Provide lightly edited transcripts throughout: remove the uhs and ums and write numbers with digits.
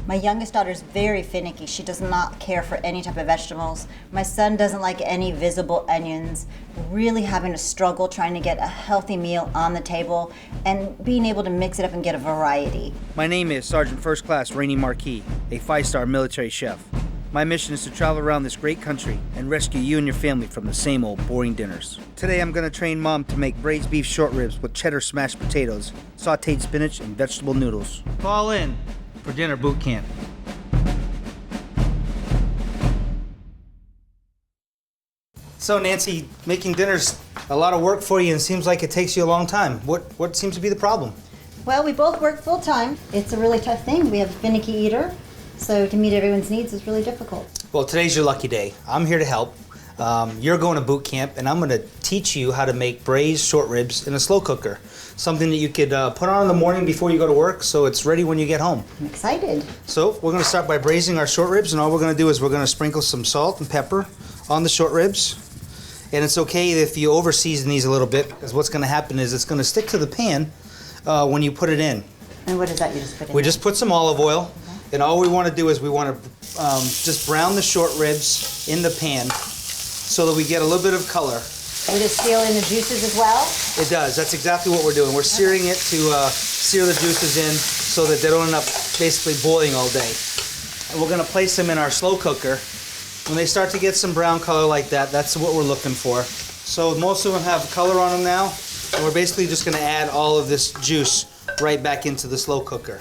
My youngest daughter's very finicky. She does not care for any type of vegetables. My son doesn't like any visible onions. Really having to struggle trying to get a healthy meal on the table and being able to mix it up and get a variety. My name is Sergeant First Class Rene Marquis, a 5-star military chef. My mission is to travel around this great country and rescue you and your family from the same old boring dinners. Today I'm going to train Mom to make braised beef short ribs with cheddar smashed potatoes, sautéed spinach, and vegetable noodles. Fall in for dinner boot camp. So Nancy, making dinner's a lot of work for you and seems like it takes you a long time. What seems to be the problem? Well, we both work full time. It's a really tough thing. We have a finicky eater, so to meet everyone's needs is really difficult. Well, today's your lucky day. I'm here to help. You're going to boot camp, and I'm going to teach you how to make braised short ribs in a slow cooker. Something that you could put on in the morning before you go to work, so it's ready when you get home. I'm excited. So we're going to start by braising our short ribs, and all we're going to do is we're going to sprinkle some salt and pepper on the short ribs. And it's okay if you over season these a little bit, because what's going to happen is it's going to stick to the pan when you put it in. And what is that you just put in? We just put some olive oil, and all we want to do is we want to just brown the short ribs in the pan so that we get a little bit of color. Would it seal in the juices as well? It does. That's exactly what we're doing. We're searing it to sear the juices in so that they don't end up basically boiling all day. And we're going to place them in our slow cooker. When they start to get some brown color like that, that's what we're looking for. So most of them have color on them now, and we're basically just going to add all of this juice right back into the slow cooker.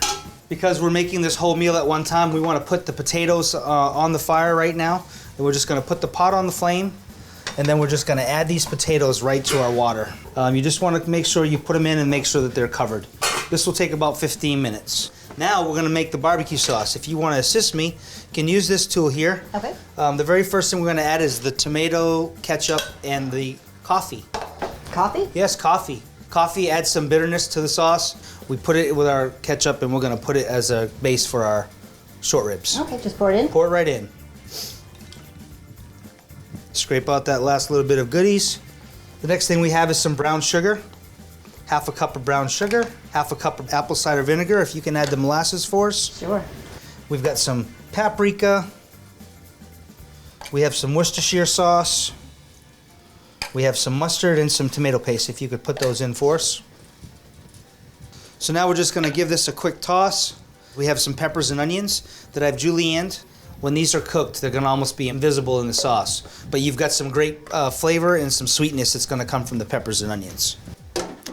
Because we're making this whole meal at one time, we want to put the potatoes on the fire right now, and we're just going to put the pot on the flame, and then we're just going to add these potatoes right to our water. You just want to make sure you put them in and make sure that they're covered. This will take about 15 minutes. Now we're going to make the barbecue sauce. If you want to assist me, you can use this tool here. Okay. The very first thing we're going to add is the tomato, ketchup, and the coffee. Coffee? Yes, coffee. Coffee adds some bitterness to the sauce. We put it with our ketchup, and we're going to put it as a base for our short ribs. Okay, just pour it in? Pour it right in. Scrape out that last little bit of goodies. The next thing we have is some brown sugar. Half a cup of brown sugar, half a cup of apple cider vinegar, if you can add the molasses for us. Sure. We've got some paprika. We have some Worcestershire sauce. We have some mustard and some tomato paste, if you could put those in for us. So now we're just going to give this a quick toss. We have some peppers and onions that I've julienned. When these are cooked, they're going to almost be invisible in the sauce. But you've got some great flavor and some sweetness that's going to come from the peppers and onions.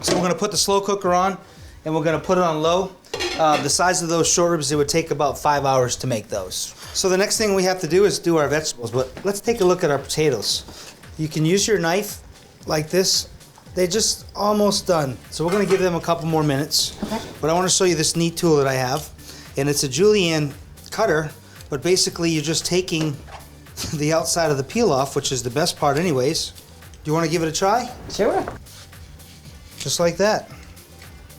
So we're going to put the slow cooker on, and we're going to put it on low. The size of those short ribs, it would take about 5 hours to make those. So the next thing we have to do is do our vegetables, but let's take a look at our potatoes. You can use your knife like this. They're just almost done. So we're going to give them a couple more minutes. Okay. But I want to show you this neat tool that I have, and it's a julienne cutter, but basically you're just taking the outside of the peel off, which is the best part anyways. Do you want to give it a try? Sure. Just like that.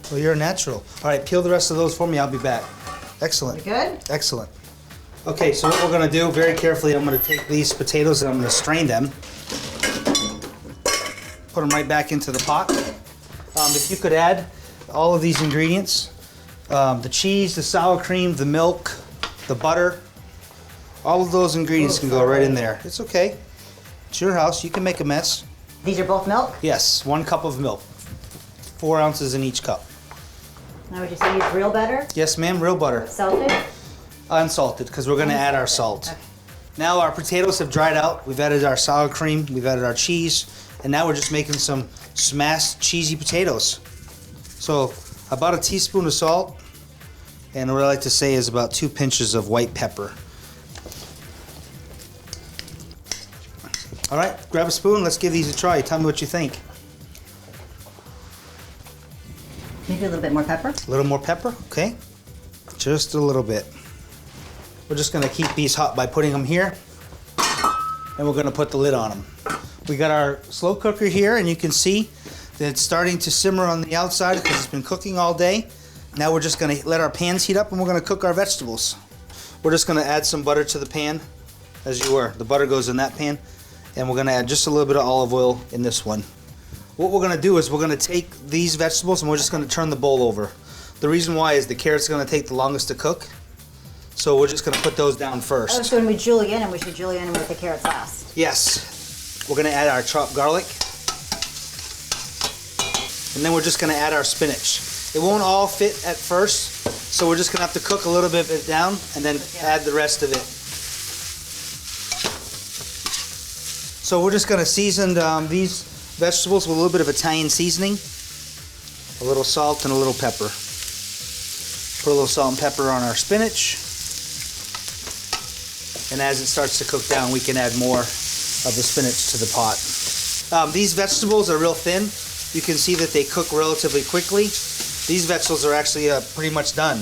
Well, you're a natural. All right, peel the rest of those for me. I'll be back. Excellent. You good? Excellent. Okay, so what we're going to do very carefully, I'm going to take these potatoes and I'm going to strain them. Put them right back into the pot. If you could add all of these ingredients, the cheese, the sour cream, the milk, the butter, all of those ingredients can go right in there. It's okay. It's your house. You can make a mess. These are both milk? Yes, 1 cup of milk. 4 ounces in each cup. Now would you say use real butter? Yes, ma'am, real butter. Salted? Unsalted, because we're going to add our salt. Okay. Now our potatoes have dried out. We've added our sour cream. We've added our cheese. And now we're just making some smashed cheesy potatoes. So about a teaspoon of salt. And what I like to say is about 2 pinches of white pepper. All right, grab a spoon. Let's give these a try. Tell me what you think. Maybe a little bit more pepper? A little more pepper, okay. Just a little bit. We're just gonna keep these hot by putting them here, and we're gonna put the lid on them. We got our slow cooker here, and you can see that it's starting to simmer on the outside because it's been cooking all day. Now we're just gonna let our pans heat up, and we're gonna cook our vegetables. We're just gonna add some butter to the pan, as you were. The butter goes in that pan, and we're gonna add just a little bit of olive oil in this one. What we're going to do is we're going to take these vegetables and we're just going to turn the bowl over. The reason why is the carrot's going to take the longest to cook. So we're just gonna put those down first. Oh, so when we julienne them, we should julienne them with the carrots last. Yes. We're gonna add our chopped garlic. And then we're just gonna add our spinach. It won't all fit at first, so we're just gonna have to cook a little bit of it down and then add the rest of it. So we're just gonna season these vegetables with a little bit of Italian seasoning, a little salt and a little pepper. Put a little salt and pepper on our spinach. And as it starts to cook down, we can add more of the spinach to the pot. These vegetables are real thin. You can see that they cook relatively quickly. These vegetables are actually pretty much done.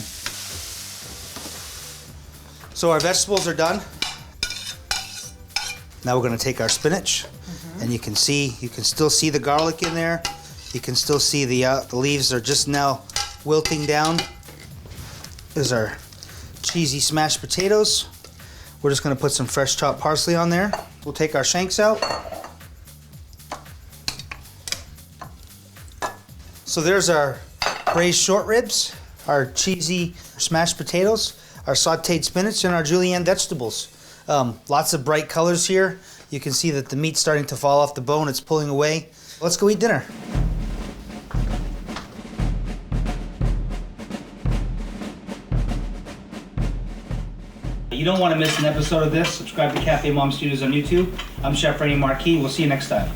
So our vegetables are done. Now we're going to take our spinach, and you can still see the garlic in there. You can still see the leaves are just now wilting down. There's our cheesy smashed potatoes. We're just going to put some fresh chopped parsley on there. We'll take our shanks out. So there's our braised short ribs, our cheesy smashed potatoes, our sautéed spinach, and our julienne vegetables. Lots of bright colors here. You can see that the meat's starting to fall off the bone. It's pulling away. Let's go eat dinner. You don't want to miss an episode of this. Subscribe to CafeMom Studios on YouTube. I'm Chef Rene Marquis. We'll see you next time.